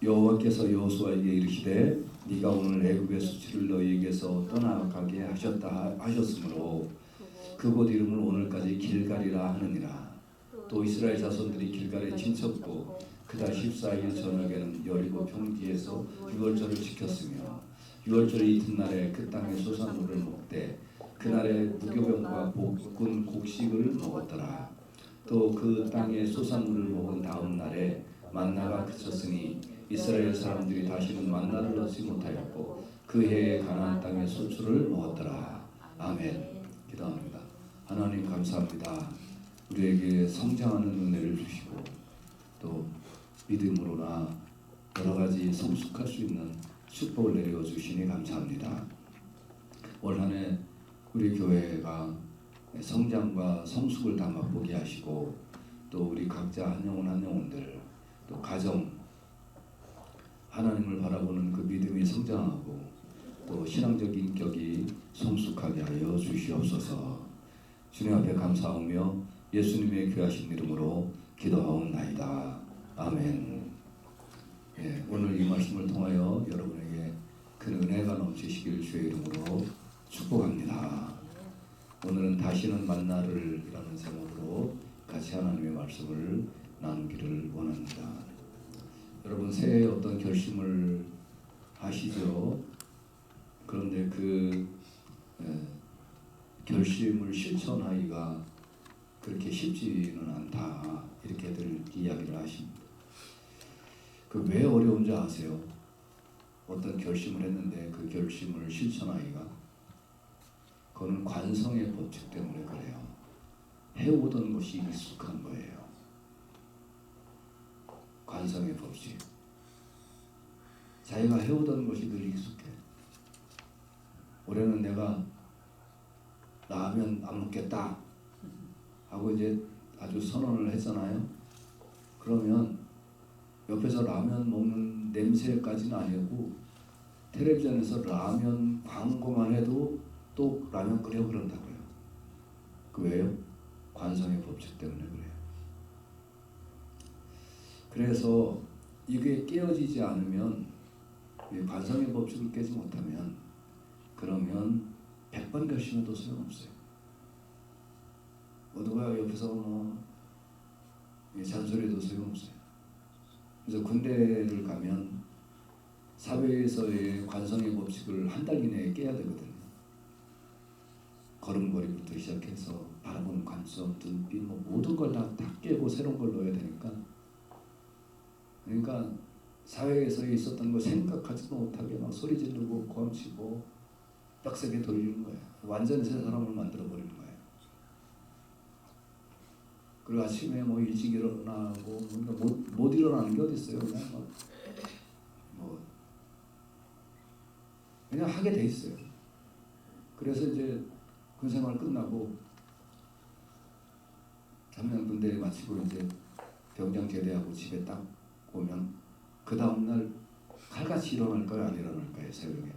여호와께서 여호수아에게 이르시되 네가 오늘 애굽의 수치를 너희에게서 떠나가게 하셨으므로 그곳 이름을 오늘까지 길갈이라 하느니라. 또 이스라엘 자손들이 길갈에 진쳤고 그달 14일 저녁에는 여리고 평지에서 유월절을 지켰으며 유월절 이튿날에 그 땅의 소산물을 먹되 그날에 무교병과 볶은 곡식을 먹었더라. 또 그 땅의 소산물을 먹은 다음 날에 만나가 그쳤으니 이스라엘 사람들이 다시는 만나를 얻지 못하였고 그 해에 가나안 땅의 소출을 먹었더라. 아멘. 기도합니다. 하나님 감사합니다. 우리에게 성장하는 은혜를 주시고 또 믿음으로나 여러 가지 성숙할 수 있는 축복을 내려 주시니 감사합니다. 올 한 해 우리 교회가 성장과 성숙을 다 맛보게 하시고 또 우리 각자 한 영혼들 또 가정 하나님을 바라보는 그 믿음이 성장하고 또 신앙적 인격이 성숙하게 하여 주시옵소서. 주님 앞에 감사하며 예수님의 귀하신 이름으로 기도하옵나이다. 아멘. 오늘 이 말씀을 통하여 여러분에게 큰 은혜가 넘치시길 주의 이름으로 축복합니다. 오늘은 다시는 만나를 이라는 제목으로 같이 하나님의 말씀을 나누기를 원합니다. 여러분 새해에 어떤 결심을 하시죠? 그런데 그 결심을 실천하기가 그렇게 쉽지는 않다 이렇게들 이야기를 하십니다. 그 왜 어려운지 아세요? 어떤 결심을 했는데 그 결심을 실천하기가 그거는 관성의 법칙 때문에 그래요. 해오던 것이 익숙한 거예요. 관성의 법칙. 자기가 해오던 것이 늘 익숙해. 올해는 내가 라면 안 먹겠다 하고 이제 아주 선언을 했잖아요. 그러면 옆에서 라면 먹는 냄새까지는 아니고 텔레비전에서 라면 광고만 해도 또 라면 끓여 그런다고요. 그 왜요? 관성의 법칙 때문에 그래요. 그래서 이게 깨어지지 않으면 관성의 법칙을 깨지 못하면 그러면 100번 결심해도 소용없어요. 누가 옆에서 잔소리도 소용없어요. 그래서 군대를 가면 사회에서의 관성의 법칙을 한 달 이내에 깨야 되거든요. 걸음걸이부터 시작해서 바라보는 관점, 눈빛 모든 걸 다 깨고 새로운 걸 넣어야 되니까 그러니까 사회에서 있었던 거 생각하지도 못하게 막 소리 지르고 고함치고 빡세게 돌리는 거예요. 완전히 새 사람을 만들어 버리는 거예요. 그리고 아침에 일찍 일어나고 못 일어나는 게 어디 있어요? 그냥 하게 돼 있어요. 그래서 이제 군생활 끝나고 3년 군대 마치고 이제 병장 제대하고 집에 딱 오면 그 다음날 칼같이 일어날까요? 안 일어날까요? 새벽에?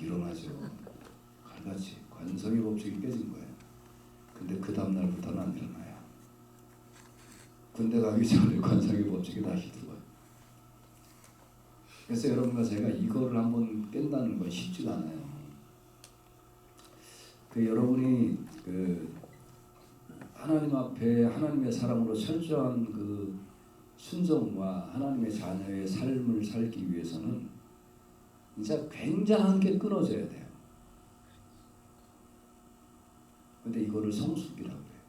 일어나죠. 칼같이 관성의 법칙이 깨진 거예요. 근데 그 다음날부터는 안 일어나요. 군대 가기 전에 관성의 법칙이 다시 들어와요. 그래서 여러분과 제가 이거를 한번 깬다는 건 쉽지가 않아요. 여러분이 하나님 앞에 하나님의 사람으로 철저한 그 순종과 하나님의 자녀의 삶을 살기 위해서는 진짜 굉장한 게 끊어져야 돼요. 근데 이거를 성숙이라고 해요.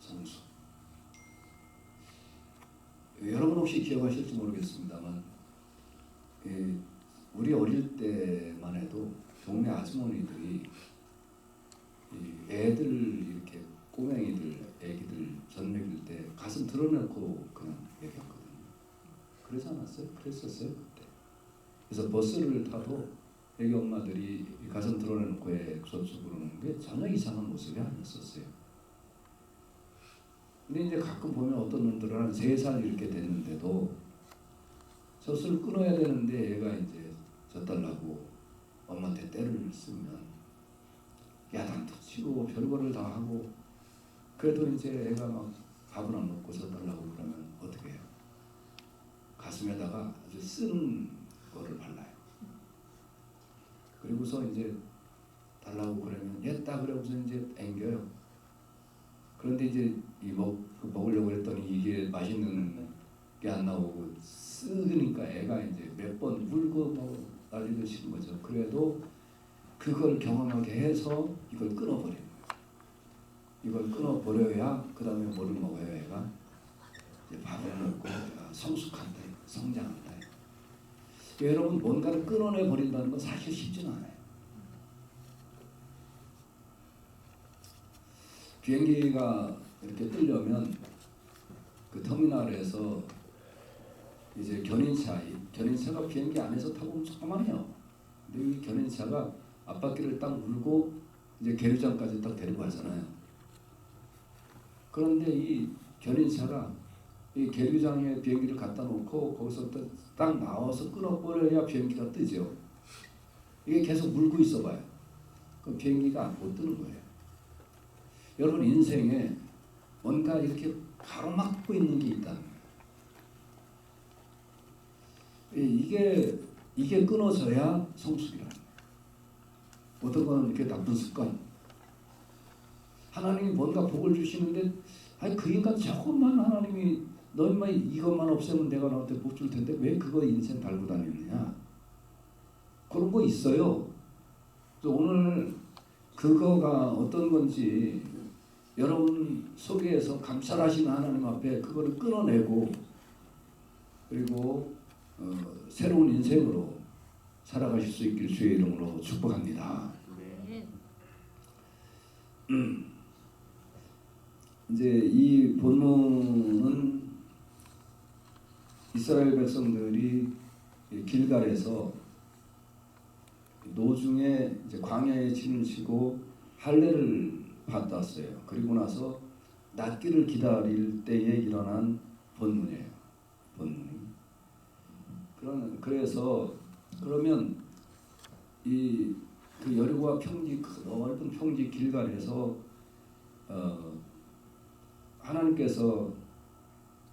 성숙. 여러분 혹시 기억하실지 모르겠습니다만 우리 어릴 때만 해도 동네 아주머니들이 애들 이렇게 꼬맹이들, 애기들 젖 먹일 때 가슴 드러내고 그냥 먹였거든요. 그러지 않았어요? 그랬었어요 그때. 그래서 버스를 타도 애기 엄마들이 가슴 드러내놓고 애 젖주 부르는 게 전혀 이상한 모습이 아니었었어요. 근데 이제 가끔 보면 어떤 놈들은 한 3살 이렇게 됐는데도 젖을 끊어야 되는데 애가 이제 젖달라고 엄마한테 때를 쓰면 야단도 치고 별거를 다 하고 그래도 이제 애가 막 밥을 안 먹고서 달라고 그러면 어떻게 해요? 가슴에다가 아주 쓴 거를 발라요. 그리고서 이제 달라고 그러면 했다 그러고서 이제 앵겨요. 그런데 이제 먹으려고 했더니 이게 맛있는 게 안 나오고 쓰니까 애가 이제 몇 번 울고 뭐 난리도 치는 거죠. 그래도 그걸 경험하게 해서 이걸 끊어버려요. 이걸 끊어버려야 그 다음에 뭐를 먹어요. 애가 이제 밥을 먹고 성숙한다, 성장한다. 여러분 뭔가를 끊어내 버린다는 건 사실 쉽지는 않아요. 비행기가 이렇게 뜨려면 그 터미널에서 이제 견인차가 비행기 안에서 타고 조그만해요. 근데 이 견인차가 앞바퀴를 딱 물고 이제 계류장까지 딱 데리고 가잖아요. 그런데 이 견인차가 이 계류장에 비행기를 갖다 놓고 거기서 딱 나와서 끊어버려야 비행기가 뜨죠. 이게 계속 물고 있어봐요. 그럼 비행기가 못 뜨는 거예요. 여러분 인생에 뭔가 이렇게 가로막고 있는 게 있다는 거예요. 이게 끊어져야 성숙이라는 거예요. 어떤 거는 이렇게 나쁜 습관. 하나님이 뭔가 복을 주시는데 아니 그 인간 저것만 하나님이 너 인마 이것만 없애면 내가 너한테 복 줄 텐데 왜 그거 인생 달고 다니느냐. 그런 거 있어요. 또 오늘 그거가 어떤 건지 여러분 속에서 감찰하시는 하나님 앞에 그거를 끊어내고 그리고 새로운 인생으로 살아가실 수 있길 주의 이름으로 축복합니다. 이제 이 본문은 이스라엘 백성들이 길갈에서 노중에 이제 광야에 진을 치고 할례를 받았어요. 그리고 나서 낫기를 기다릴 때에 일어난 본문이에요. 본문이. 그래서 그러면 그 여리고와 평지 넓은 평지 길갈에서 하나님께서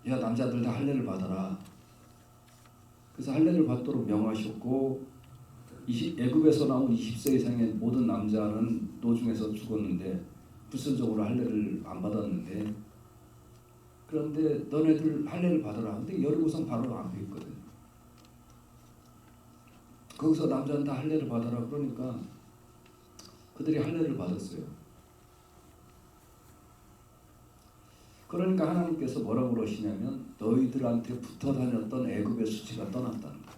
야 남자들 다 할례를 받아라. 그래서 할례를 받도록 명하셨고 애굽에서 나온 20세 이상의 모든 남자는 노중에서 죽었는데 불순종으로 할례를 안 받았는데 그런데 너네들 할례를 받아라. 근데 여리고성 바로 앞에 있거든. 거기서 남자는 다 할례를 받아라. 그러니까 그들이 할례를 받았어요. 그러니까 하나님께서 뭐라고 그러시냐면 너희들한테 붙어 다녔던 애굽의 수치가 떠났다는 거예요.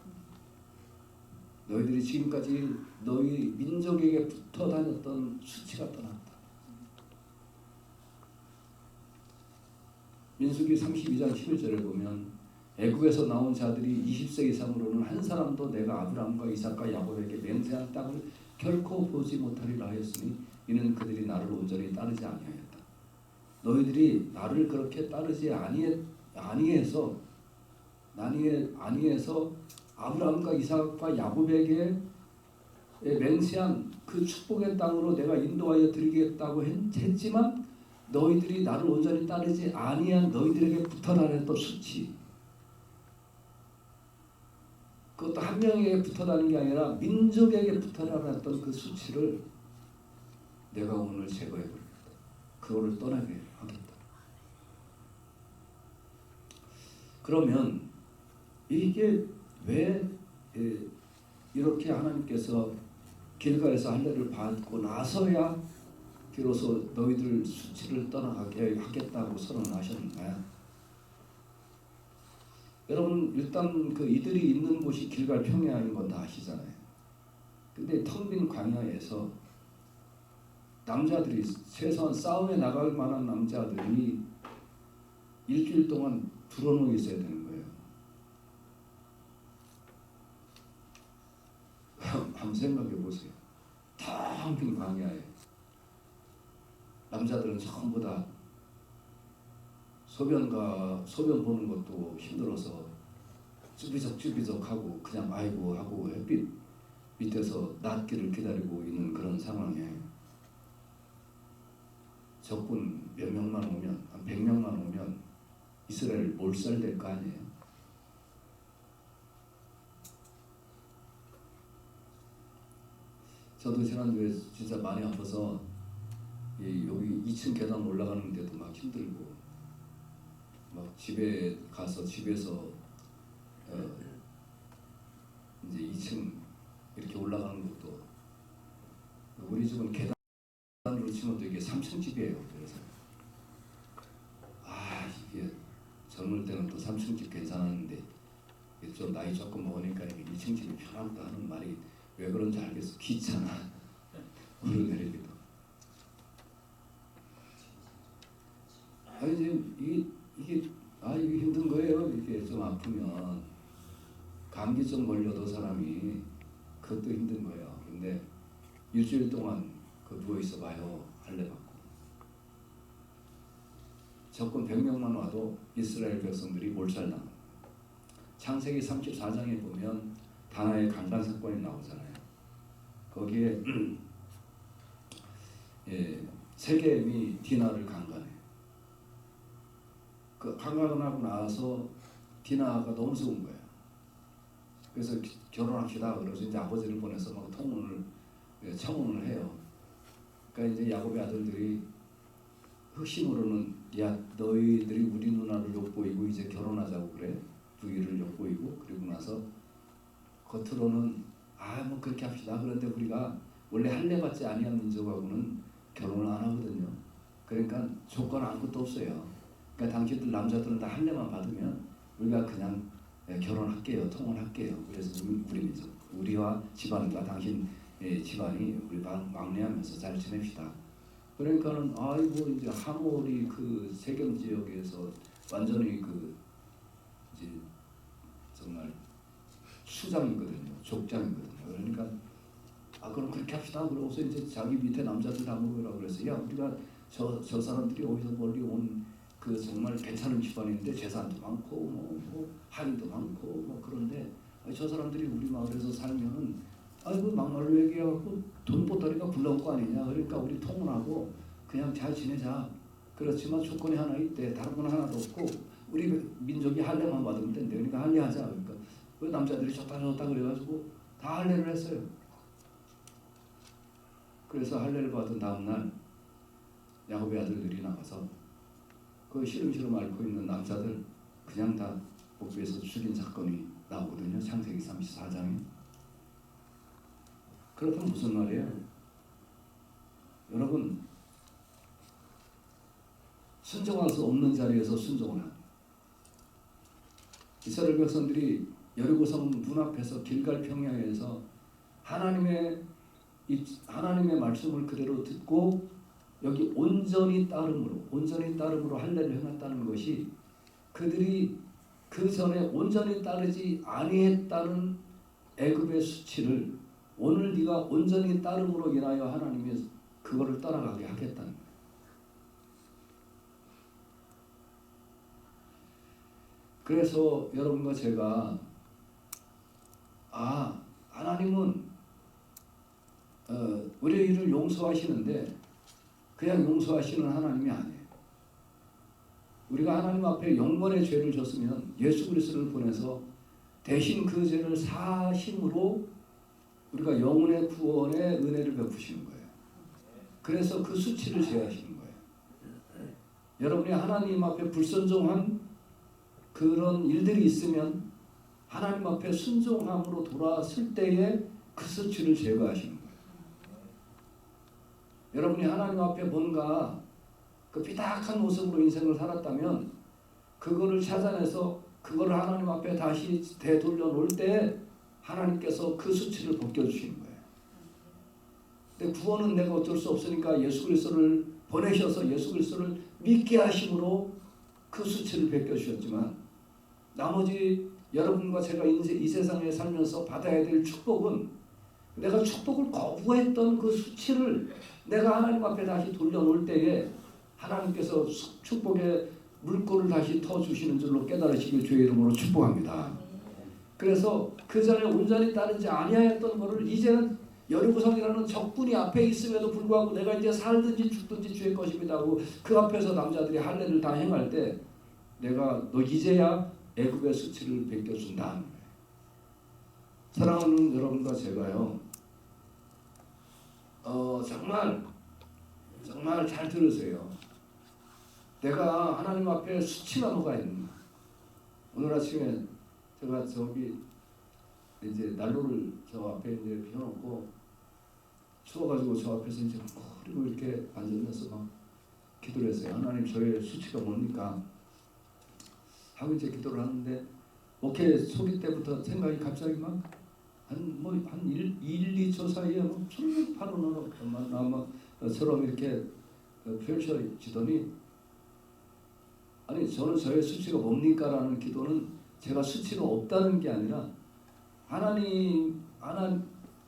너희들이 지금까지 너희 민족에게 붙어 다녔던 수치가 떠났다. 민수기 32장 11절에 보면 애굽에서 나온 자들이 20세 이상으로는 한 사람도 내가 아브라함과 이삭과 야곱에게 맹세한 땅을 결코 보지 못하리라 하였으니 이는 그들이 나를 온전히 따르지 아니하였다. 너희들이 나를 그렇게 따르지 아니해서 아브라함과 이삭과 야곱에게 맹세한 그 축복의 땅으로 내가 인도하여 드리겠다고 했지만 너희들이 나를 온전히 따르지 아니한 너희들에게 붙어 다녔던 수치, 그것도 한 명에게 붙어 다니는 게 아니라 민족에게 붙어 다녔던 그 수치를 내가 오늘 제거해 버리겠다. 그거를 떠나게 하겠다. 그러면 이게 왜 이렇게 하나님께서 길가에서 할례를 받고 나서야 비로소 너희들 수치를 떠나가게 하겠다고 선언하셨는가? 여러분 일단 그 이들이 있는 곳이 길갈 평야인 건 다 아시잖아요. 근데 텅 빈 광야에서 남자들이 최소한 싸움에 나갈 만한 남자들이 일주일 동안 들어놓여 있어야 되는 거예요. 한번 생각해 보세요. 텅 빈 광야에 남자들은 전부 다 소변 보는 것도 힘들어서 쭈비적하고 그냥 아이고 하고 햇빛 밑에서 낫기를 기다리고 있는 그런 상황에 적군 몇 명만 오면, 한 100명만 오면 이스라엘 몰살될 거 아니에요. 저도 지난주에 진짜 많이 아파서 여기 2층 계단 올라가는데도 막 힘들고, 막 집에 가서 집에서 이제 2층 이렇게 올라가는 것도, 우리 집은 계단으로 치면 또 이게 3층 집이에요. 그래서 이게 젊을 때는 또 3층 집 괜찮았는데 좀 나이 조금 먹으니까 2층 집이 편하다 하는 말이 왜 그런지 알겠어. 귀찮아. 오르내리기도. 이제 이게 힘든 거예요. 이게 좀 아프면 감기좀 걸려도 사람이 그것도 힘든 거예요. 근데 일주일 동안 누워 있어 봐요. 할례 받고. 적군 100명만 와도 이스라엘 백성들이 몰살당합니다. 창세기 34장에 보면 다나의 강간 사건이 나오잖아요. 거기에 세겜이 디나를 강간해. 그 강간하고 나서 디나가 너무 좋은 거예요. 그래서 결혼합시다. 그래서 이제 아버지를 보내서 막 청혼을 해요. 그러니까 이제 야곱의 아들들이 흑심으로는 야 너희들이 우리 누나를 욕보이고 이제 결혼하자고 그래. 부위를 욕보이고, 그리고 나서 겉으로는 뭐 그렇게 합시다. 그런데 우리가 원래 할례 받지 아니한 민족하고는 결혼을 안 하거든요. 그러니까 조건 아무것도 없어요. 그러니까 당신들 남자들은 다 할례만 받으면 우리가 그냥 결혼할게요, 통혼할게요. 그래서 우리 민족, 우리와 집안과 당신 집안이 우리 왕래하면서 잘 지냅시다. 그러니까는 이제 하몰이 그 세겜 지역에서 완전히 이제 정말 수장이거든요, 족장이거든요. 그러니까 그럼 그렇게 합시다. 그러고서 이제 자기 밑에 남자들 다 모으라고 그래서 우리가 저 사람들이 어디서 멀리 온 정말 괜찮은 집안인데 재산도 많고 뭐 한이도 많고 그런데 저 사람들이 우리 마을에서 살면은 막말로 얘기해갖고 돈보따리가 굴러올 거 아니냐. 그러니까 우리 통혼하고 그냥 잘 지내자. 그렇지만 조건이 하나 있대. 다른 건 하나도 없고 우리 민족이 할례만 받으면 된대. 그러니까 할례하자. 그러니까 그 남자들이 좋다 그래가지고 다 할례를 했어요. 그래서 할례를 받은 다음날 야곱의 아들들이 나가서 그 시름시름 앓고 있는 남자들 그냥 다 복부에서 죽인 사건이 나오거든요. 창세기 34장에. 그렇다면 무슨 말이에요? 여러분, 순종할 수 없는 자리에서 순종을 합니다. 이스라엘 백성들이 여리고성 눈앞에서 길갈 평야에서 하나님의 말씀을 그대로 듣고 여기 온전히 따름으로 할례를 행했다는 것이 그들이 그 전에 온전히 따르지 아니했다는 애굽의 수치를 오늘 네가 온전히 따름으로 인하여 하나님이 그거를 떠나가게 하겠다는 거예요. 그래서 여러분과 제가 하나님은 우리의 일을 용서하시는데 그냥 용서하시는 하나님이 아니에요. 우리가 하나님 앞에 영원의 죄를 졌으면 예수 그리스도를 보내서 대신 그 죄를 사심으로 우리가 영혼의 구원의 은혜를 베푸시는 거예요. 그래서 그 수치를 제하시는 거예요. 여러분이 하나님 앞에 불순종한 그런 일들이 있으면 하나님 앞에 순종함으로 돌아왔을 때에 그 수치를 제거하시는 거예요. 여러분이 하나님 앞에 뭔가 그 삐딱한 모습으로 인생을 살았다면 그거를 찾아내서 그거를 하나님 앞에 다시 되돌려 놓을 때 하나님께서 그 수치를 벗겨주시는 거예요. 근데 구원은 내가 어쩔 수 없으니까 예수 그리스도를 보내셔서 예수 그리스도를 믿게 하심으로 그 수치를 벗겨주셨지만 나머지 여러분과 제가 이 세상에 살면서 받아야 될 축복은 내가 축복을 거부했던 그 수치를 내가 하나님 앞에 다시 돌려놓을 때에 하나님께서 축복의 물꼬를 다시 터주시는 줄로 깨달으시길 주의 이름으로 축복합니다. 그래서 그 전에 온전히 따르지 아니하였던 것을 이제는 여리고성이라는 적군이 앞에 있음에도 불구하고 내가 이제 살든지 죽든지 주의 것입니다 하고 그 앞에서 남자들이 할례를 다 행할 때 내가 너 이제야 애굽의 수치를 벗겨준다. 사랑하는 여러분과 제가요, 정말 잘 들으세요. 내가 하나님 앞에 수치가 뭐가 있는가. 오늘 아침에 제가 저기 이제 난로를 저 앞에 이제 펴놓고 추워가지고 저 앞에서 이제 그리고 이렇게 앉으면서 막 기도를 했어요. 하나님 저의 수치가 뭡니까? 하고 이제 기도를 하는데 목회 소리 때부터 생각이 갑자기 막 한 1, 2초 사이에 막 바로 나처럼 이렇게 펼쳐지더니 아니 저는 저의 수치가 뭡니까? 라는 기도는 제가 수치가 없다는 게 아니라 하나님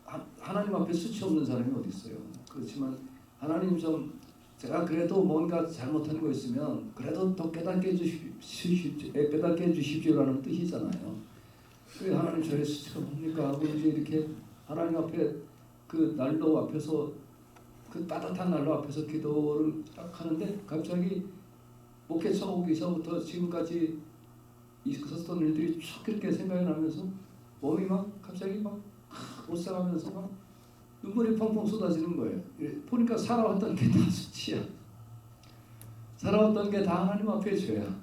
앞에 수치 없는 사람이 어디 있어요? 그렇지만 하나님 좀 제가 그래도 뭔가 잘못하는 거 있으면 그래도 더 깨닫게 해주십시오라는 뜻이잖아요. 그 하나님 저의 수치가 뭡니까? 하고 이제 이렇게 하나님 앞에 그 난로 앞에서 그 따뜻한 난로 앞에서 기도를 딱 하는데 갑자기 목회 처오기서부터 지금까지 있었던 일들이 쭉 이렇게 생각이 나면서 몸이 막 갑자기 막 오싹하면서 막 눈물이 펑펑 쏟아지는 거예요. 보니까 살아왔던 게 다 수치야. 살아왔던 게 다 하나님 앞에 죄야.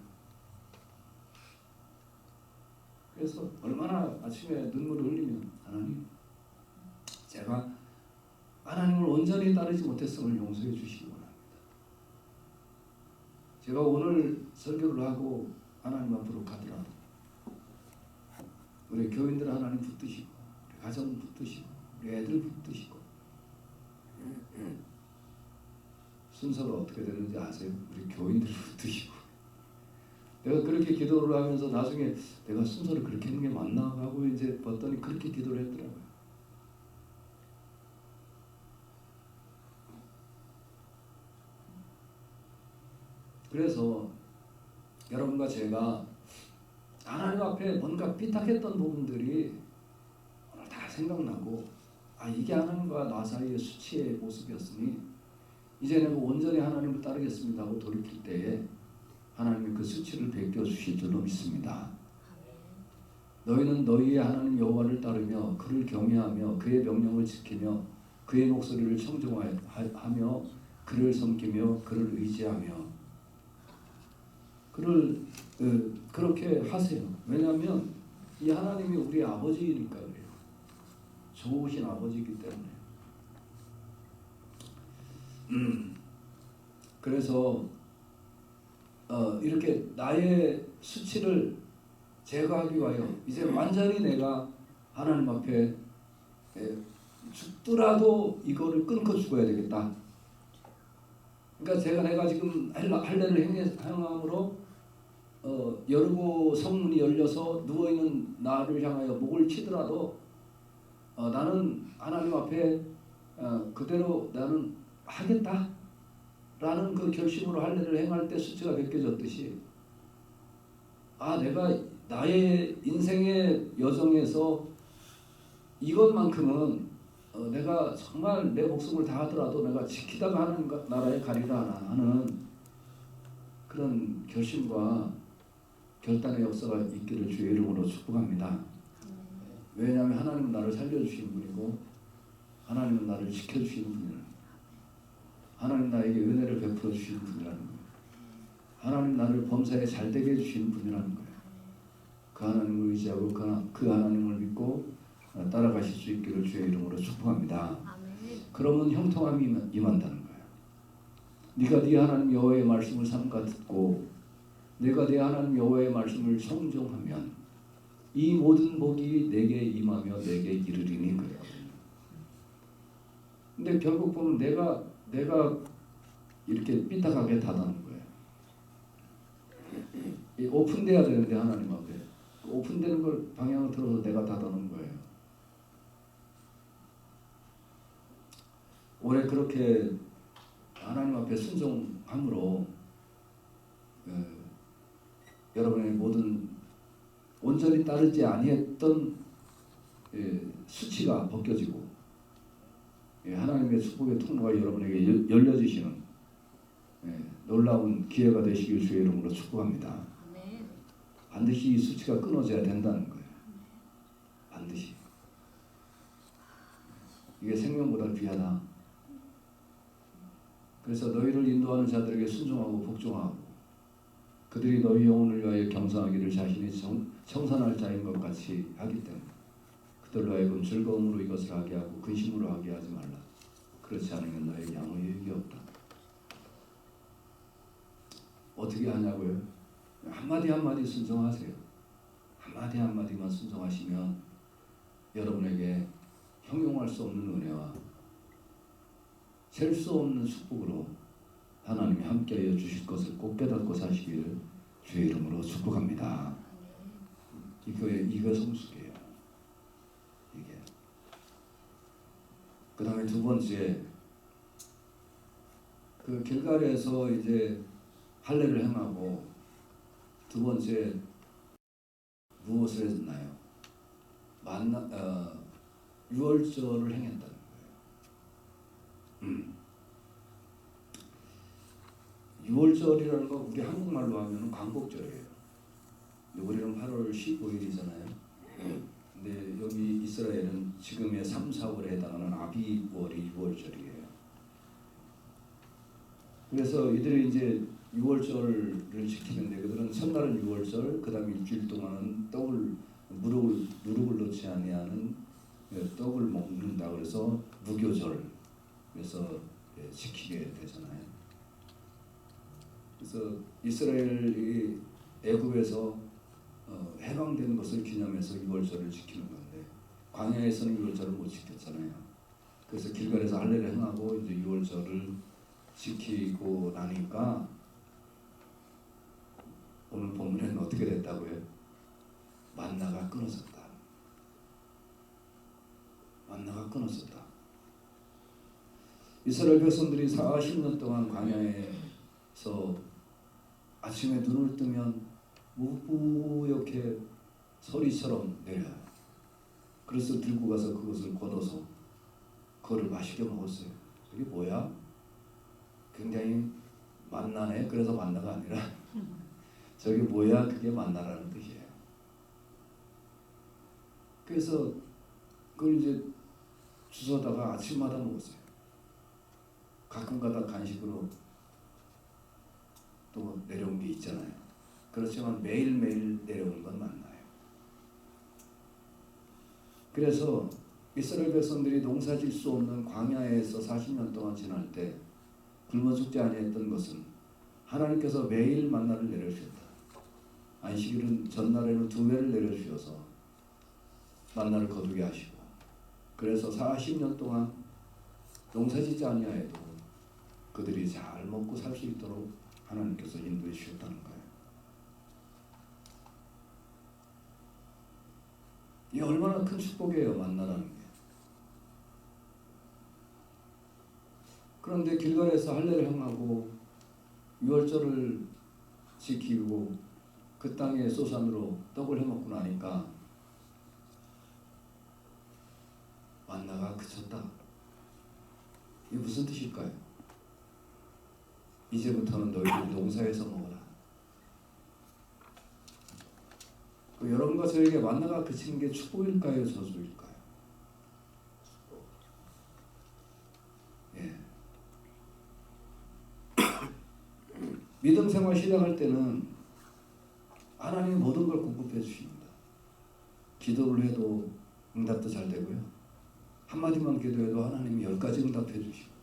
그래서 얼마나 아침에 눈물을 흘리면 하나님 제가 하나님을 온전히 따르지 못했음을 용서해 주시기 바랍니다. 제가 오늘 설교를 하고 하나님 앞으로 가더라도 우리 교인들 하나님 붙드시고 우리 가정 붙드시고 우리 애들 붙드시고 순서가 어떻게 되는지 아세요? 우리 교인들 붙드시고 내가 그렇게 기도를 하면서 나중에 내가 순서를 그렇게 하는 게 맞나 하고 이제 봤더니 그렇게 기도를 했더라고요. 그래서 여러분과 제가 하나님 앞에 뭔가 삐딱했던 부분들이 오늘 다 생각나고 이게 하나님과 나 사이의 수치의 모습이었으니 이제 내가 온전히 하나님을 따르겠습니다 하고 돌이킬 때에 하나님이 그 수치를 벗겨주실 줄로 믿습니다. 너희는 너희의 하나님 여호와를 따르며 그를 경외하며 그의 명령을 지키며 그의 목소리를 청종하며 그를 섬기며 그를 의지하며 그를 그렇게 하세요. 왜냐하면 이 하나님이 우리 아버지니까 그래요. 좋으신 아버지이기 때문에. 그래서 이렇게 나의 수치를 제거하기 위하여 이제 완전히 내가 하나님 앞에 죽더라도 이거를 끊고 죽어야 되겠다. 그러니까 내가 지금 할례를 행함으로 여리고 성문이 열려서 누워있는 나를 향하여 목을 치더라도 나는 하나님 앞에 그대로 나는 하겠다 라는 그 결심으로 할례를 행할 때 수치가 벗겨졌듯이 내가 나의 인생의 여정에서 이것만큼은 내가 정말 내 목숨을 다하더라도 내가 지키다가 하나님 나라에 가리라 하는 그런 결심과 결단의 역사가 있기를 주의 이름으로 축복합니다. 왜냐하면 하나님은 나를 살려주시는 분이고 하나님은 나를 지켜주시는 분이라는 거예요. 하나님 나에게 은혜를 베풀어 주시는 분이라는 거예요. 하나님 나를 범사에 잘되게 해주시는 분이라는 거예요. 그 하나님을 의지하고 그 하나님을 믿고 따라가실 수 있기를 주의 이름으로 축복합니다. 그러면 형통함이 임한다는 거예요. 네가 네 하나님 여호와의 말씀을 삼가 듣고 내가 네 하나님 여호와의 말씀을 청종하면 이 모든 복이 내게 임하며 내게 이르리니 그래요. 근데 결국 보면 내가 이렇게 삐딱하게 닫아놓은 거예요. 오픈돼야 되는데 하나님 앞에 오픈되는 걸 방향을 틀어서 내가 닫아놓은 거예요. 올해 그렇게 하나님 앞에 순종함으로 여러분의 모든 온전히 따르지 아니했던 수치가 벗겨지고 하나님의 축복의 통로가 여러분에게 열려지시는 놀라운 기회가 되시길 주의 이름으로 축복합니다. 반드시 이 수치가 끊어져야 된다는 거예요. 반드시. 이게 생명보다 귀하다. 그래서 너희를 인도하는 자들에게 순종하고 복종하고 그들이 너희 영혼을 위하여 겸손하기를 자신이 청산할 자인 것 같이 하기 때문에 그들로 하여금 즐거움으로 이것을 하게 하고 근심으로 하게 하지 말라. 그렇지 않으면 너에게 아무 유익이 없다. 어떻게 하냐고요? 한마디 한마디 순종하세요. 한마디 한마디만 순종하시면 여러분에게 형용할 수 없는 은혜와 셀 수 없는 축복으로 하나님이 함께하여 주실 것을 꼭 깨닫고 사시기를 주의 이름으로 축복합니다. 이거 성숙이에요. 이게. 그 다음에 두 번째, 그 길갈에서 이제 할례를 행하고 두 번째 무엇을 했나요? 유월절을 행했다는 거예요. 유월절이라는 거 우리 한국말로 하면 광복절이에요. 우리는 8월 15일이잖아요. 근데 여기 이스라엘은 지금의 3, 4월에 해당하는 아비월이 유월절이에요. 그래서 이들이 이제 유월절을 지키는데 그들은 첫날은 유월절, 그 다음에 일주일 동안은 누룩을 넣지 아니하는 떡을 먹는다 그래서 무교절 그래서 지키게 되잖아요. 그래서 이스라엘이 애굽에서 해방된 것을 기념해서 유월절을 지키는 건데 광야에서는 유월절을 못 지켰잖아요. 그래서 길갈에서 할례를 행하고 이제 유월절을 지키고 나니까 오늘 본문에는 어떻게 됐다고요? 만나가 끊어졌다. 만나가 끊어졌다. 이스라엘 백성들이 40년 동안 광야에서 아침에 눈을 뜨면 무뿌옇게 서리처럼 내려요. 그래서 들고 가서 그것을 걷어서 그거를 맛있게 먹었어요. 이게 뭐야? 굉장히 만나네. 그래서 만나가 아니라 저게 뭐야? 그게 만나라는 뜻이에요. 그래서 그걸 이제 주워다가 아침마다 먹었어요. 가끔가다 간식으로 또 내려온 게 있잖아요. 그렇지만 매일매일 내려오는 건 만나요. 그래서 이스라엘 백성들이 농사질 수 없는 광야에서 40년 동안 지날 때 굶어 죽지 아니했던 것은 하나님께서 매일 만나를 내려주셨다. 안식일은 전날에는 2배를 내려주셔서 만나를 거두게 하시고 그래서 40년 동안 농사짓지 아니하여도 그들이 잘 먹고 살 수 있도록 하나님께서 인도해 주셨다는 거예요. 이게 얼마나 큰 축복이에요, 만나라는 게. 그런데 길갈에서 할례를 행하고 유월절을 지키고 그 땅의 소산으로 떡을 해먹고 나니까 만나가 그쳤다. 이게 무슨 뜻일까요? 이제부터는 너희들 농사에서 먹어라. 여러분과 저에게 만나가 그치는 게 축복일까요? 저주일까요? 예. 믿음 생활 시작할 때는 하나님이 모든 걸 공급해 주십니다. 기도를 해도 응답도 잘 되고요. 한마디만 기도해도 하나님이 10가지 응답해 주시고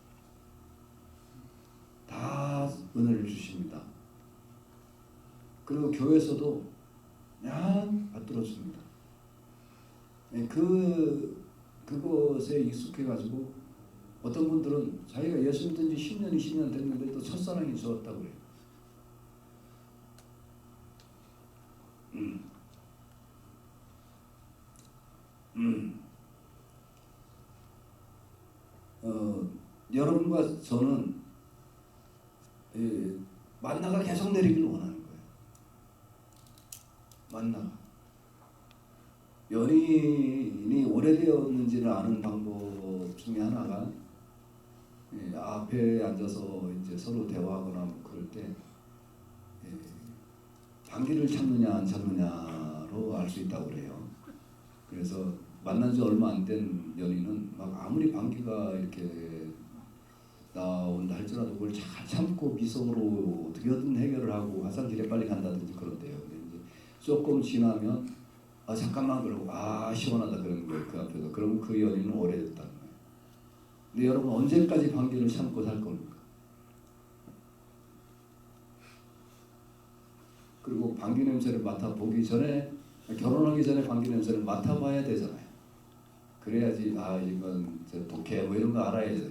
다 은혜를 주십니다. 그리고 교회에서도 그냥 받들어 줍니다. 그것에 익숙해가지고 어떤 분들은 자기가 예수 믿은 지 10년, 20년 됐는데 또 첫사랑이 좋았다고 그래요. 여러분과 저는 만나가 계속 내리기를 원하는 거예요. 만나가. 연인이 오래되었는지를 아는 방법 중에 하나가 앞에 앉아서 이제 서로 대화하거나 뭐 그럴 때 방귀를 참느냐 안 참느냐로 알 수 있다고 그래요. 그래서 만난 지 얼마 안 된 연인은 막 아무리 방귀가 이렇게 나온다 할지라도 그걸 잘 참고 미소로 어떻게든 해결을 하고 화장실에 빨리 간다든지 그런대요. 근데 이제 조금 지나면 잠깐만 그러고 시원하다 그러는 거예요. 그 앞에서. 그러면 그 연인은 오래됐다는 거예요. 근데 여러분 언제까지 방귀를 참고 살 겁니까? 그리고 방귀 냄새를 맡아보기 전에 결혼하기 전에 방귀 냄새를 맡아봐야 되잖아요. 그래야지 이건 독해 뭐 이런 거 알아야죠.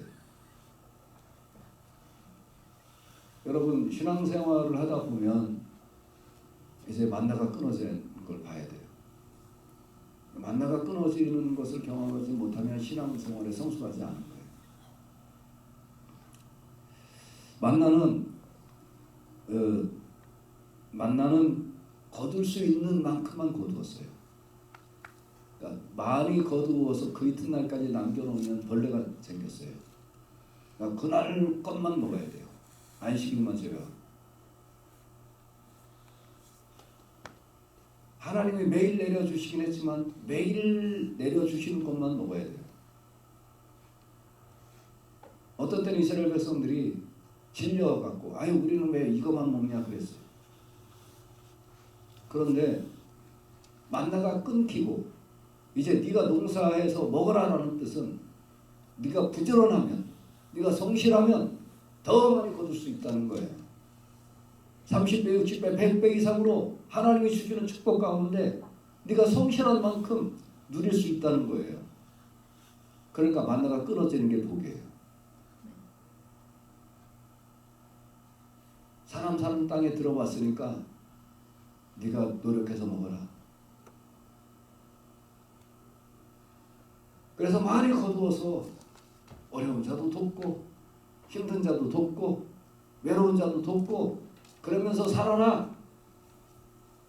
여러분 신앙생활을 하다 보면 이제 만나가 끊어지는 걸 봐야 돼요. 만나가 끊어지는 것을 경험하지 못하면 신앙생활에 성숙하지 않은 거예요. 만나는 거둘 수 있는 만큼만 거두었어요. 그러니까 많이 거두어서 그 이튿날까지 남겨놓으면 벌레가 생겼어요. 그러니까 그날 것만 먹어야 돼요. 안식일만 제외하고. 하나님이 매일 내려주시긴 했지만 매일 내려주시는 것만 먹어야 돼요. 어떤 때는 이스라엘 백성들이 질려갖고 우리는 왜 이것만 먹냐 그랬어요. 그런데 만나가 끊기고 이제 네가 농사해서 먹으라는 뜻은 네가 부지런하면 네가 성실하면 더 많이 거둘 수 있다는 거예요. 30배, 60배, 100배 이상으로 하나님이 주시는 축복 가운데 네가 성실한 만큼 누릴 수 있다는 거예요. 그러니까 만나가 끊어지는 게 복이에요. 사람 사는 땅에 들어왔으니까 네가 노력해서 먹어라. 그래서 많이 거두어서 어려운 자도 돕고 힘든 자도 돕고 외로운 자도 돕고 그러면서 살아라.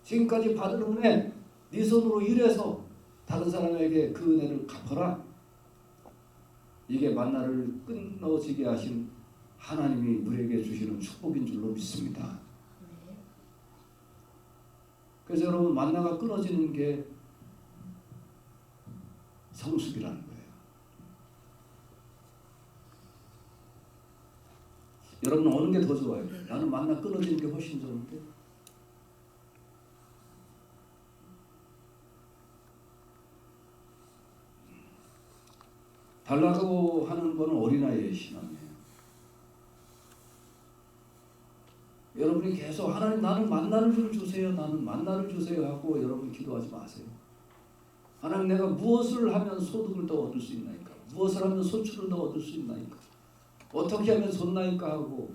지금까지 받은 은혜 네 손으로 일해서 다른 사람에게 그 은혜를 갚아라. 이게 만나를 끊어지게 하신 하나님이 우리에게 주시는 축복인 줄로 믿습니다. 그래서 여러분 만나가 끊어지는 게 성숙이라는 거예요. 여러분 어느 게 더 좋아요? 나는 만나 끊어지는 게 훨씬 좋은데 달라고 하는 거는 어린아이의 신앙이에요. 여러분이 계속 하나님 나는 만나를 좀 주세요. 나는 만나를 주세요 하고 여러분 기도하지 마세요. 하나님 내가 무엇을 하면 소득을 더 얻을 수 있나이까? 무엇을 하면 소출을 더 얻을 수 있나이까? 어떻게 하면 좋나이까 하고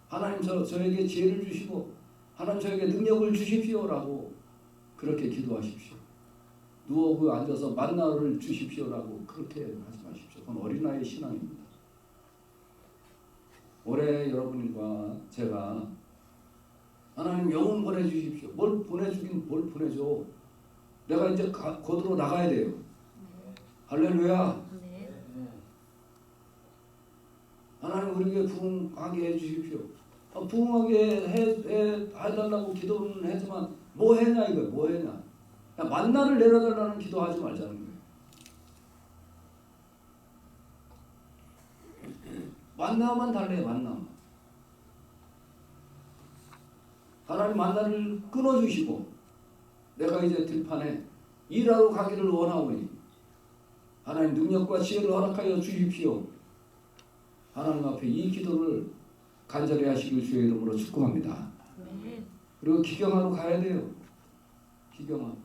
하나님 저에게 지혜를 주시고 하나님 저에게 능력을 주십시오라고 그렇게 기도하십시오. 누워 앉아서 만나를 주십시오라고 그렇게 하지 마십시오. 그건 어린아이의 신앙입니다. 올해 여러분과 제가 하나님 영혼 보내주십시오. 뭘 보내주긴 뭘 보내줘. 내가 이제 곧으로 나가야 돼요. 할렐루야. 하나님 우리에게 부흥하게 해주십시오. 부흥하게 해달라고 기도는 하지만 뭐 했냐 이거 뭐 했냐. 만나를 내려달라는 기도하지 말자는 거예요. 만나만 달래요. 만나만. 하나님 만나를 끊어주시고 내가 이제 들판에 일하러 가기를 원하오니 하나님 능력과 지혜를 허락하여 주십시오. 하나님 앞에 이 기도를 간절히 하시길 주의 이름으로 축복합니다. 그리고 기경하러 가야 돼요. 기경하러.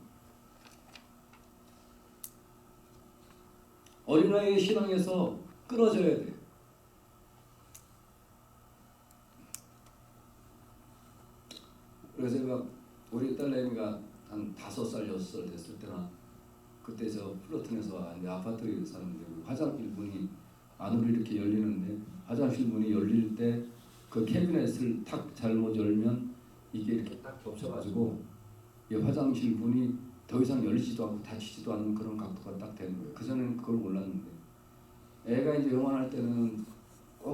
어린아이의 신앙에서 끊어져야 돼요. 그래서 제가 우리 딸내미가 한 5살, 6살 됐을 때나 그때 저 플러튼에서 아파트에 사는데 화장실 문이 안으로 이렇게 열리는데 화장실 문이 열릴 때 그 캐비넷을 탁 잘못 열면 이게 이렇게 딱 겹쳐가지고 이 화장실 문이 더 이상 열리지도 않고 닫히지도 않는 그런 각도가 딱 되는 거예요. 그전에는 그걸 몰랐는데 애가 이제 영원할 때는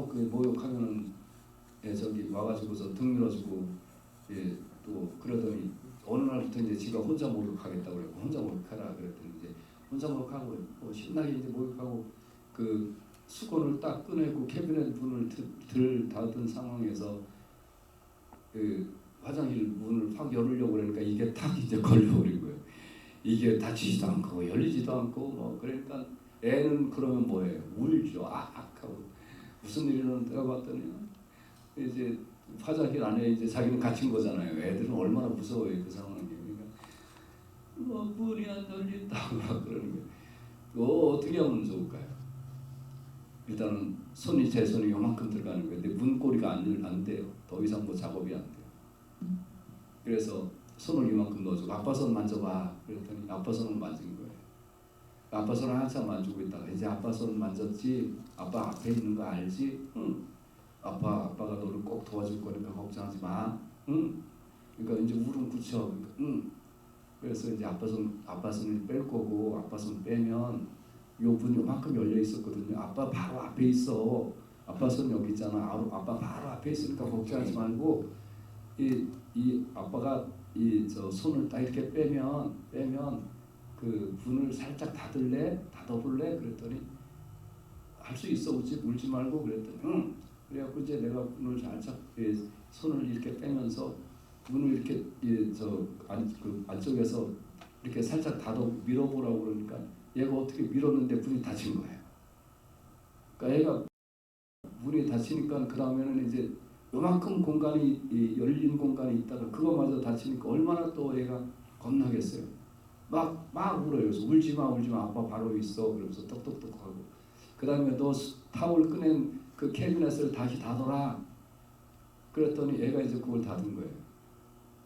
그 모욕하면은 저기 와가지고서 등 밀어주고 또 그러더니 어느 날부터 이제 지가 혼자 목욕하겠다고 그랬고 혼자 목욕하라 그랬더니 이제 혼자 목욕하고 신나게 이제 목욕하고 그 수건을 딱 꺼내고 캐비넷 문을 들 닫은 상황에서 그 화장실 문을 확 열으려고 그러니까 이게 탁 이제 걸려버린 거예요. 이게 닫히지도 않고 열리지도 않고 뭐 그러니까 애는 그러면 뭐예요? 울죠. 하고 무슨 일이는 내가 봤더니 이제 화장실 안에 이제 자기는 갇힌 거잖아요. 애들은 얼마나 무서워요 그 상황이. 그러니까 뭐 문이 안 열린다고 막 그러는 거예요. 어떻게 하면 좋을까요? 일단은 제 손이 요만큼 들어가는 거예요. 근데 문고리가 안 돼요. 더 이상 뭐 작업이 안 돼요. 그래서 손을 이만큼 넣어주고 아빠 손 만져봐. 그랬더니 아빠 손을 만진 거예요. 아빠 손을 한참 만지고 있다가 이제 아빠 손 만졌지? 아빠 앞에 있는 거 알지? 응. 아빠가 너를 꼭 도와줄 거니까 걱정하지 마. 응. 그러니까 이제 울음 굳혀. 응. 그래서 이제 아빠 손을 뺄 거고 아빠 손 빼면 요 문 요만큼 열려 있었거든요. 아빠 바로 앞에 있어. 아빠 손 여기 있잖아. 아빠 바로 앞에 있으니까 걱정하지 말고 이 아빠가 저 손을 딱 이렇게 빼면 그 문을 살짝 닫아볼래? 그랬더니 할 수 있어. 울지 말고 그랬더니 응. 그래갖고 이제 내가 문을 살짝 손을 이렇게 빼면서 문을 이렇게 안쪽에서 이렇게 살짝 밀어보라고 그러니까 얘가 어떻게 밀었는데 문이 닫힌 거예요. 그러니까 얘가 문이 닫히니까 그 다음에는 이제 요만큼 공간이 열린 공간이 있다가 그거마저 닫히니까 얼마나 또 얘가 겁나겠어요. 막 울어요. 그래서 울지 마 아빠 바로 있어. 그러면서 떡떡떡하고 그 다음에 너 타올 꺼낸 그 캐비넷을 다시 닫아라. 그랬더니 애가 이제 그걸 닫은 거예요.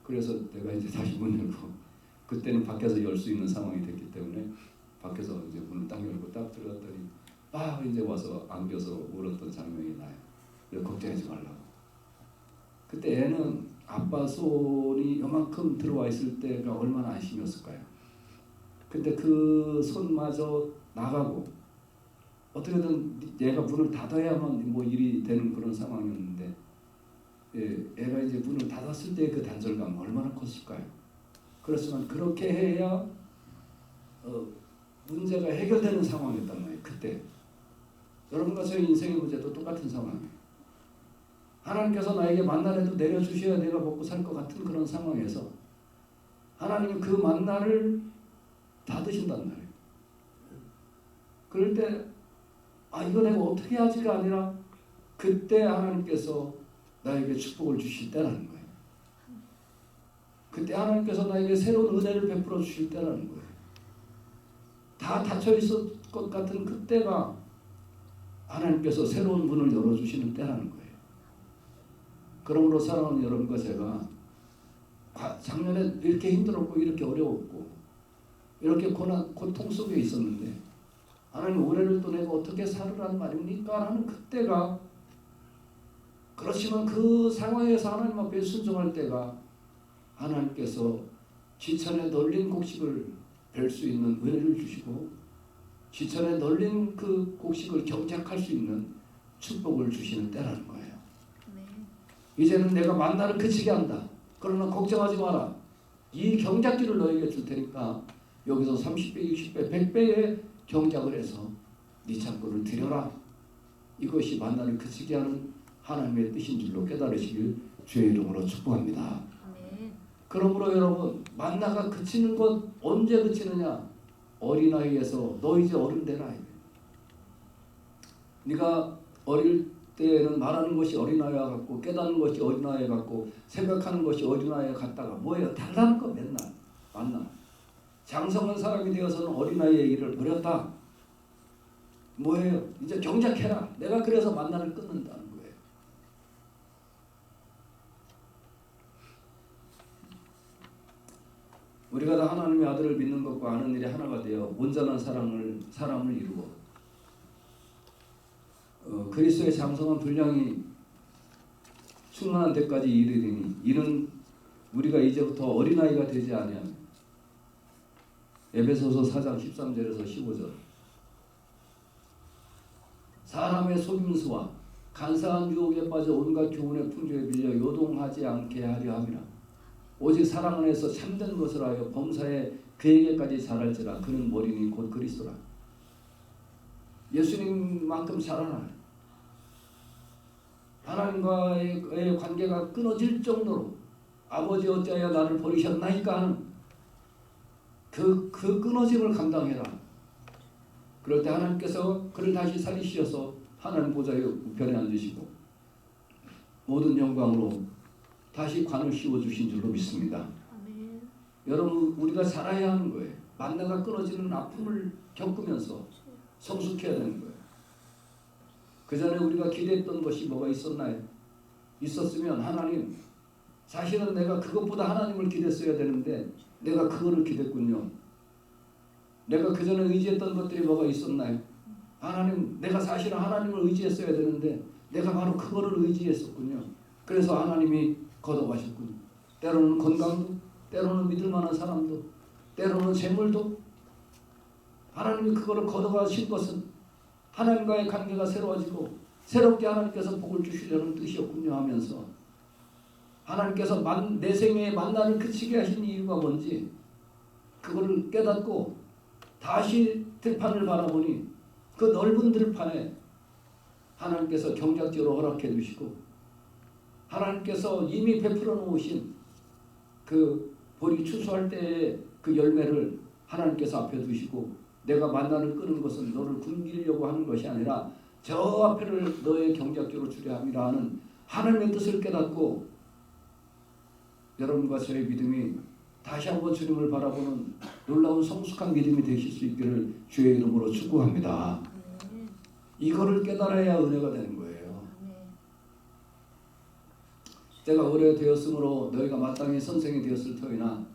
그래서 내가 이제 다시 문 열고 그때는 밖에서 열 수 있는 상황이 됐기 때문에 밖에서 이제 문을 딱 열고 딱 들어갔더니 이제 와서 안겨서 울었던 장면이 나요. 그래서 걱정하지 말라고. 그때 애는 아빠 손이 요만큼 들어와 있을 때가 얼마나 안심이었을까요? 근데 그 손마저 나가고 어떻게든 얘가 문을 닫아야만 뭐 일이 되는 그런 상황이었는데 애가 이제 문을 닫았을 때 그 단절감 얼마나 컸을까요? 그렇지만 그렇게 해야 문제가 해결되는 상황이었단 말이에요. 그때 여러분과 저희 인생의 문제도 똑같은 상황이에요. 하나님께서 나에게 만나라도 내려주셔야 내가 먹고 살 것 같은 그런 상황에서 하나님은 그 만나를 닫으신단 말이에요. 그럴 때 이거 내가 어떻게 하지가 아니라 그때 하나님께서 나에게 축복을 주실 때라는 거예요. 그때 하나님께서 나에게 새로운 은혜를 베풀어 주실 때라는 거예요. 다 닫혀 있을 것 같은 그때가 하나님께서 새로운 문을 열어주시는 때라는 거예요. 그러므로 사랑하는 여러분과 제가 작년에 이렇게 힘들었고 이렇게 어려웠고 이렇게 고통 속에 있었는데 하나님 올해를 또 내가 어떻게 살으란 말입니까? 하는 그때가 그렇지만 그 상황에서 하나님 앞에 순종할 때가 하나님께서 지천에 널린 곡식을 뵐 수 있는 은혜를 주시고 지천에 널린 그 곡식을 경작할 수 있는 축복을 주시는 때라는 거예요. 네. 이제는 내가 만나를 그치게 한다. 그러나 걱정하지 마라. 이 경작기를 너에게 줄 테니까 여기서 30배, 60배, 100배의 경작을 해서 네 창고를 드려라. 이것이 만나를 그치게 하는 하나님의 뜻인 줄로 깨달으시길 주의 이름으로 축복합니다. 네. 그러므로 여러분 만나가 그치는 것 언제 그치느냐? 어린아이에서 너 이제 어른 되라. 네가 어릴 때는 말하는 것이 어린아이와 같고 깨닫는 것이 어린아이 같고 생각하는 것이 어린아이 같다가 뭐예요? 달라는 거 맨날 만나. 장성한 사람이 되어서는 어린아이의 일을 버렸다. 뭐예요? 이제 경작해라. 내가 그래서 만나를 끊는다는 거예요. 우리가 다 하나님의 아들을 믿는 것과 아는 일이 하나가 되어 온전한 사람을 이루어 그리스도의 장성한 분량이 충만한 데까지 이르리니 이는 우리가 이제부터 어린아이가 되지 아니하며 에베소서 4장 13절에서 15절 사람의 속임수와 간사한 유혹에 빠져 온갖 교훈의 풍조에 빌려 요동하지 않게 하려 함이라. 오직 사랑 안에서 참된 것을 하여 범사에 그에게까지 잘할지라. 그는 머리니 곧 그리스도라. 예수님만큼 잘하나 하나님과의 관계가 끊어질 정도로 아버지 어찌하여 나를 버리셨나이까 하는 그 끊어짐을 감당해라. 그럴 때 하나님께서 그를 다시 살리셔서 하나님 보좌의 우편에 앉으시고 모든 영광으로 다시 관을 씌워주신 줄로 믿습니다. 아멘. 여러분, 우리가 살아야 하는 거예요. 만나가 끊어지는 아픔을 겪으면서 성숙해야 되는 거예요. 그 전에 우리가 기대했던 것이 뭐가 있었나요? 있었으면 하나님, 사실은 내가 그것보다 하나님을 기대했어야 되는데 내가 그거를 기대했군요. 내가 그 전에 의지했던 것들이 뭐가 있었나요? 하나님, 내가 사실은 하나님을 의지했어야 되는데 내가 바로 그거를 의지했었군요. 그래서 하나님이 걷어가셨군요. 때로는 건강도, 때로는 믿을 만한 사람도, 때로는 재물도 하나님이 그거를 걷어가신 것은 하나님과의 관계가 새로워지고 새롭게 하나님께서 복을 주시려는 뜻이었군요 하면서 하나님께서 내 생애의 만나를 그치게 하신 이유가 뭔지 그거를 깨닫고 다시 들판을 바라보니 그 넓은 들판에 하나님께서 경작지로 허락해 주시고 하나님께서 이미 베풀어 놓으신 그 볼이 추수할 때의 그 열매를 하나님께서 앞에 두시고 내가 만나를 끄는 것은 너를 굶기려고 하는 것이 아니라 저 앞에를 너의 경작지로 주려 함이라 하는 하나님의 뜻을 깨닫고 여러분과 저의 믿음이 다시 한번 주님을 바라보는 놀라운 성숙한 믿음이 되실 수 있기를 주의 이름으로 축복합니다. 이거를 깨달아야 은혜가 되는 거예요. 때가 오래되었으므로 너희가 마땅히 선생이 되었을 터이나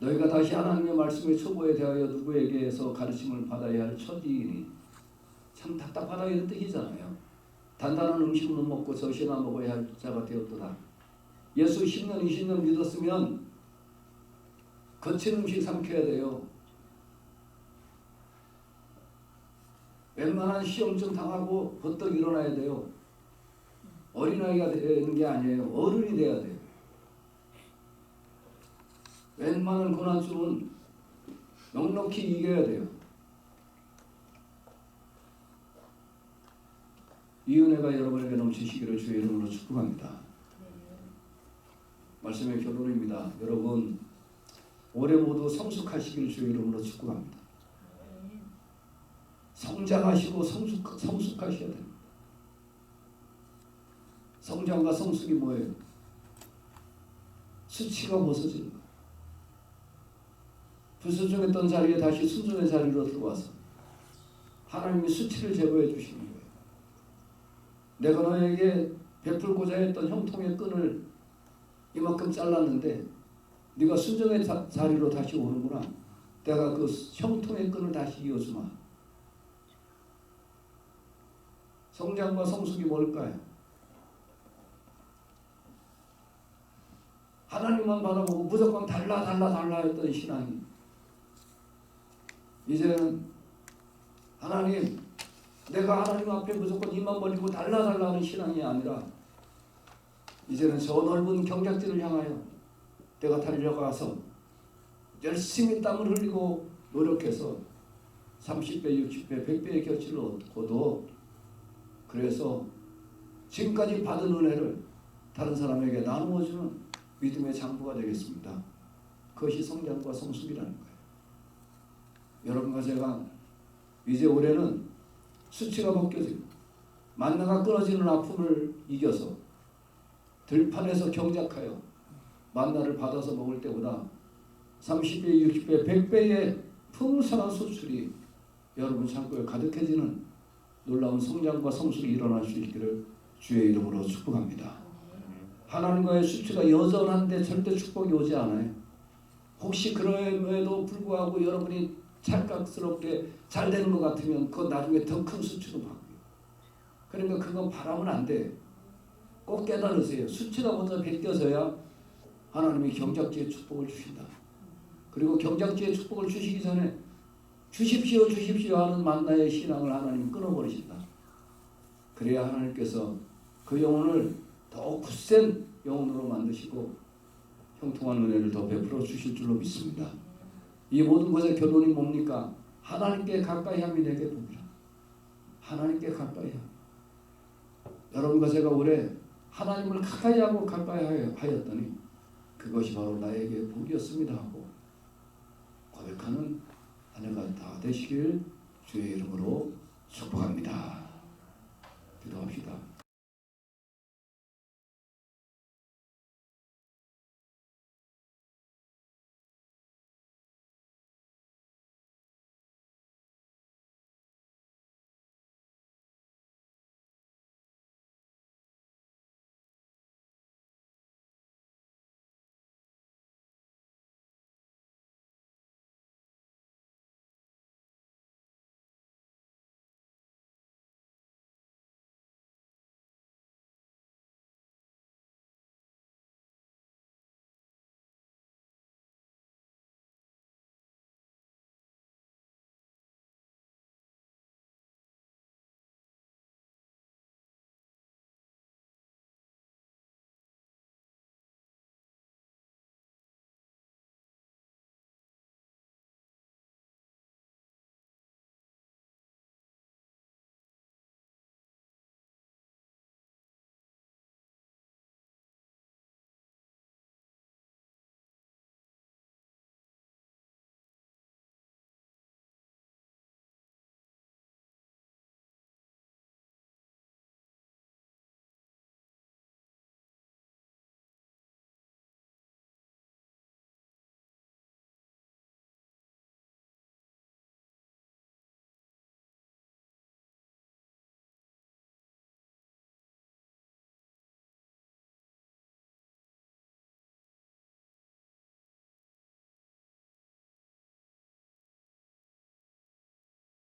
너희가 다시 하나님의 말씀의 초보에 대하여 누구에게서 가르침을 받아야 할 처지이니 참 답답하다 이런 뜻이잖아요. 단단한 음식은 먹고 젖이나 먹어야 할 자가 되었도다. 예수 10년 20년 믿었으면 거친 음식 삼켜야 돼요. 웬만한 시험좀 당하고 버떡 일어나야 돼요. 어린아이가 되는 게 아니에요. 어른이 돼야 돼요. 웬만한 고난쯤은 넉넉히 이겨야 돼요. 이 은혜가 여러분에게 넘치시기를 주의 이름으로 축복합니다. 말씀의 결론입니다. 여러분, 올해 모두 성숙하시기를 주의 이름으로 축복합니다. 성장하시고 성숙하셔야 됩니다. 성장과 성숙이 뭐예요? 수치가 벗어지는 거예요. 불순종했던 자리에 다시 순종의 자리로 들어와서 하나님이 수치를 제거해 주시는 거예요. 내가 너에게 베풀고자 했던 형통의 끈을 이만큼 잘랐는데 네가 순종의 자리로 다시 오는구나. 내가 그 형통의 끈을 다시 이어주마. 성장과 성숙이 뭘까요? 하나님만 바라보고 무조건 달라 했던 신앙이 이제는 하나님, 내가 하나님 앞에 무조건 입만 벌리고 달라 하는 신앙이 아니라 이제는 저 넓은 경작지를 향하여 내가 달려가서 열심히 땀을 흘리고 노력해서 30배, 60배, 100배의 결실을 얻고도 그래서 지금까지 받은 은혜를 다른 사람에게 나누어주는 믿음의 장부가 되겠습니다. 그것이 성장과 성숙이라는 거예요. 여러분과 제가 이제 올해는 수치가 벗겨지고 만나가 끊어지는 아픔을 이겨서 들판에서 경작하여 만나를 받아서 먹을 때보다 30배, 60배, 100배의 풍성한 수출이 여러분 창고에 가득해지는 놀라운 성장과 성숙이 일어날 수 있기를 주의 이름으로 축복합니다. 하나님과의 수치가 여전한데 절대 축복이 오지 않아요. 혹시 그럼에도 불구하고 여러분이 찰칵스럽게 잘 되는 것 같으면 그건 나중에 더 큰 수치로 바뀌어요. 그러니까 그건 바라면 안 돼요. 꼭 깨달으세요. 수치가 먼저 벗겨져야 하나님이 경작지의 축복을 주신다. 그리고 경작지의 축복을 주시기 전에 주십시오 하는 만나의 신앙을 하나님이 끊어버리신다. 그래야 하나님께서 그 영혼을 더욱 굳센 영혼으로 만드시고 형통한 은혜를 더 베풀어 주실 줄로 믿습니다. 이 모든 것의 결론이 뭡니까? 하나님께 가까이 함이 내게 복이라. 하나님께 가까이 함. 여러분과 제가 올해 하나님을 가까이 하고 가까이 하였더니 그것이 바로 나에게 복이었습니다 하고 고백하는 한 해가 다 되시길 주의 이름으로 축복합니다. 기도합시다.